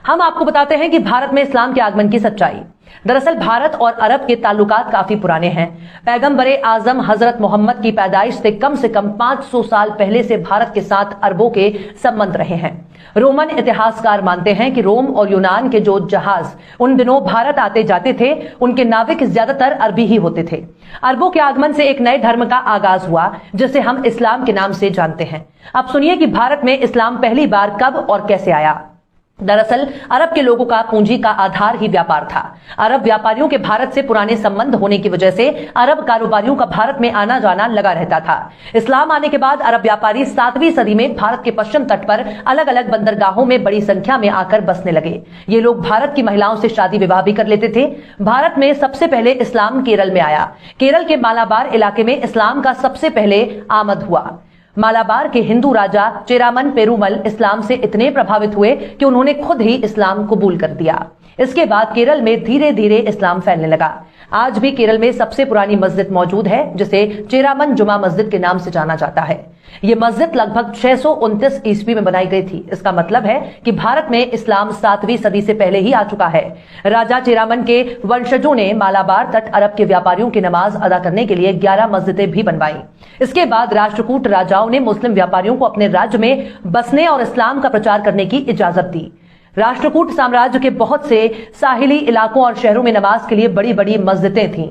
हम आपको बताते हैं कि भारत में इस्लाम के आगमन की सच्चाई। दरअसल भारत और अरब के ताल्लुकात काफी पुराने हैं। पैगंबरे आजम हजरत मोहम्मद की पैदाइश से कम 500 साल पहले से भारत के साथ अरबों के संबंध रहे हैं। रोमन इतिहासकार मानते हैं कि रोम और यूनान के जो जहाज उन दिनों भारत आते जाते थे, उनके नाविक ज्यादातर अरबी ही होते थे। अरबों के आगमन से एक नए धर्म का आगाज हुआ, जिसे हम इस्लाम के नाम से जानते हैं। अब सुनिए कि भारत में इस्लाम पहली बार कब और कैसे आया। दरअसल अरब के लोगों का पूंजी का आधार ही व्यापार था। अरब व्यापारियों के भारत से पुराने संबंध होने की वजह से अरब कारोबारियों का भारत में आना जाना लगा रहता था। इस्लाम आने के बाद अरब व्यापारी 7वीं सदी में भारत के पश्चिम तट पर अलग अलग बंदरगाहों में बड़ी संख्या में आकर बसने लगे। ये लोग भारत की महिलाओं से शादी विवाह भी कर लेते थे। भारत में सबसे पहले इस्लाम केरल में आया। केरल के मालाबार इलाके में इस्लाम का सबसे पहले आमद हुआ। मालाबार के हिंदू राजा चेरामन पेरुमल इस्लाम से इतने प्रभावित हुए कि उन्होंने खुद ही इस्लाम कबूल कर दिया। इसके बाद केरल में धीरे धीरे इस्लाम फैलने लगा। आज भी केरल में सबसे पुरानी मस्जिद मौजूद है, जिसे चेरामन जुमा मस्जिद के नाम से जाना जाता है। यह मस्जिद लगभग 629 ईस्वी में बनाई गई थी। इसका मतलब है कि भारत में इस्लाम 7वीं सदी से पहले ही आ चुका है। राजा चेरामन के वंशजों ने मालाबार तट अरब के व्यापारियों की नमाज अदा करने के लिए 11 मस्जिदें भी बनवाई। इसके बाद राष्ट्रकूट राजाओं ने मुस्लिम व्यापारियों को अपने राज्य में बसने और इस्लाम का प्रचार करने की इजाजत दी। राष्ट्रकूट साम्राज्य के बहुत से साहिली इलाकों और शहरों में नमाज के लिए बड़ी बड़ी मस्जिदें थीं।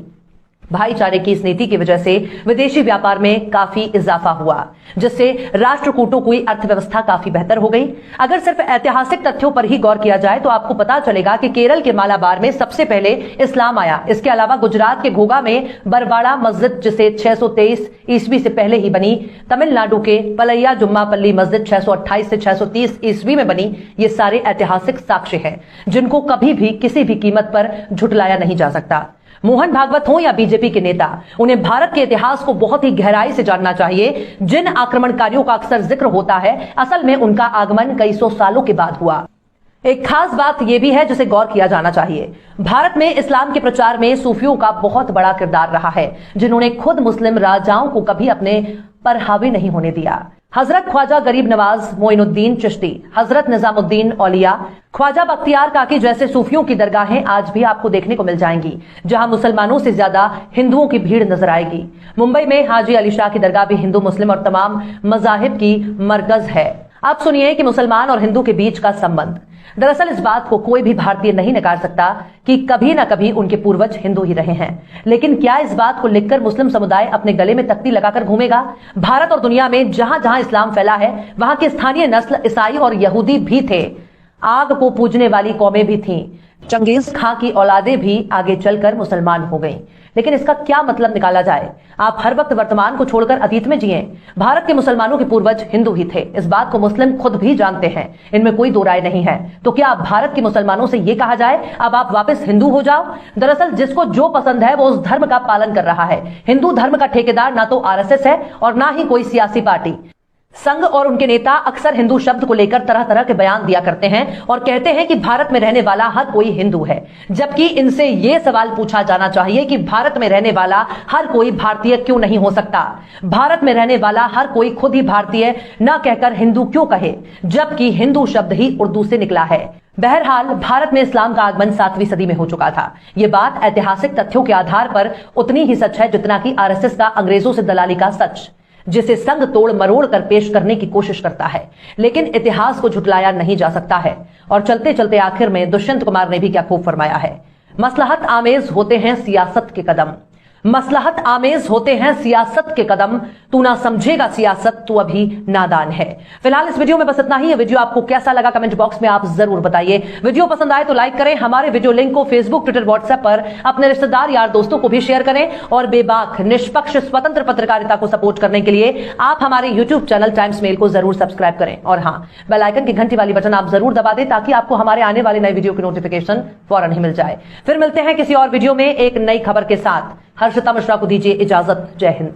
भाईचारे की इस नीति की वजह से विदेशी व्यापार में काफी इजाफा हुआ, जिससे राष्ट्रकूटों की अर्थव्यवस्था काफी बेहतर हो गई। अगर सिर्फ ऐतिहासिक तथ्यों पर ही गौर किया जाए तो आपको पता चलेगा कि केरल के मालाबार में सबसे पहले इस्लाम आया। इसके अलावा गुजरात के घोघा में बरवाड़ा मस्जिद, जिसे 623 ईस्वी से पहले ही बनी, तमिलनाडु के पलैया जुम्मापल्ली मस्जिद 628 से 630 ईस्वी में बनी। ये सारे ऐतिहासिक साक्ष्य हैं जिनको कभी भी किसी भी कीमत पर झुटलाया नहीं जा सकता। मोहन भागवत हो या बीजेपी के नेता, उन्हें भारत के इतिहास को बहुत ही गहराई से जानना चाहिए। जिन आक्रमणकारियों का अक्सर जिक्र होता है, असल में उनका आगमन कई सौ सालों के बाद हुआ। एक खास बात यह भी है जिसे गौर किया जाना चाहिए। भारत में इस्लाम के प्रचार में सूफियों का बहुत बड़ा किरदार रहा है, जिन्होंने खुद मुस्लिम राजाओं को कभी अपने पर हावी नहीं होने दिया। हजरत ख्वाजा गरीब नवाज मोइनुद्दीन चिश्ती, हजरत निजामुद्दीन औलिया, ख्वाजा बख्तियार काकी जैसे सूफियों की दरगाहें आज भी आपको देखने को मिल जाएंगी, जहां मुसलमानों से ज्यादा हिंदुओं की भीड़ नजर आएगी। मुंबई में हाजी अली शाह की दरगाह भी हिंदू मुस्लिम और तमाम मजाहिब की मरकज है। आप सुनिए कि मुसलमान और हिंदू के बीच का संबंध। दरअसल इस बात को कोई भी भारतीय नहीं नकार सकता कि कभी न कभी उनके पूर्वज हिंदू ही रहे हैं। लेकिन क्या इस बात को लिखकर मुस्लिम समुदाय अपने गले में तख्ती लगाकर घूमेगा? भारत और दुनिया में जहां जहां इस्लाम फैला है, वहां की स्थानीय नस्ल ईसाई और यहूदी भी थे। आग को पूजने वाली कौमें भी थीं। चंगेज खां की औलादें भी आगे चलकर मुसलमान हो गईं। लेकिन इसका क्या मतलब निकाला जाए? आप हर वक्त वर्तमान को छोड़कर अतीत में जिए। भारत के मुसलमानों के पूर्वज हिंदू ही थे। इस बात को मुस्लिम खुद भी जानते हैं, इनमें कोई दो राय नहीं है। तो क्या अब भारत के मुसलमानों से यह कहा जाए अब आप वापस हिंदू हो जाओ? दरअसल जिसको जो पसंद है वो उस धर्म का पालन कर रहा है। हिंदू धर्म का ठेकेदार ना तो आरएसएस है और ना ही कोई सियासी पार्टी। संघ और उनके नेता अक्सर हिंदू शब्द को लेकर तरह तरह के बयान दिया करते हैं और कहते हैं कि भारत में रहने वाला हर कोई हिंदू है, जबकि इनसे यह सवाल पूछा जाना चाहिए कि भारत में रहने वाला हर कोई भारतीय क्यों नहीं हो सकता? भारत में रहने वाला हर कोई खुद ही भारतीय न कहकर हिंदू क्यों कहे, जबकि हिंदू शब्द ही उर्दू से निकला है। बहरहाल भारत में इस्लाम का आगमन 7वीं सदी में हो चुका था। यह बात ऐतिहासिक तथ्यों के आधार पर उतनी ही सच है जितना कि आरएसएस का अंग्रेजों से दलाली का सच, जिसे संग तोड़ मरोड़ कर पेश करने की कोशिश करता है। लेकिन इतिहास को झुटलाया नहीं जा सकता है। और चलते चलते आखिर में दुष्यंत कुमार ने भी क्या खूब फरमाया है, मसलहत आमेज होते हैं सियासत के कदम, मसलहत आमेज होते हैं सियासत के कदम, तू ना समझेगा सियासत तू अभी नादान है। फिलहाल इस वीडियो में बस इतना ही। ये वीडियो आपको कैसा लगा कमेंट बॉक्स में आप जरूर बताइए। वीडियो पसंद आए तो लाइक करें। हमारे वीडियो लिंक को फेसबुक, ट्विटर, व्हाट्सएप पर अपने रिश्तेदार यार दोस्तों को भी शेयर करें। और बेबाक निष्पक्ष स्वतंत्र पत्रकारिता को सपोर्ट करने के लिए आप हमारे यूट्यूब चैनल टाइम्स मेल को जरूर सब्सक्राइब करें। और हाँ, बेल आइकन की घंटी वाली बटन आप जरूर दबा दें ताकि आपको हमारे आने वाले नए वीडियो की नोटिफिकेशन फौरन ही मिल जाए। फिर मिलते हैं किसी और वीडियो में एक नई खबर के साथ। हर्षिता मिश्रा को दीजिए इजाजत। जय हिंद।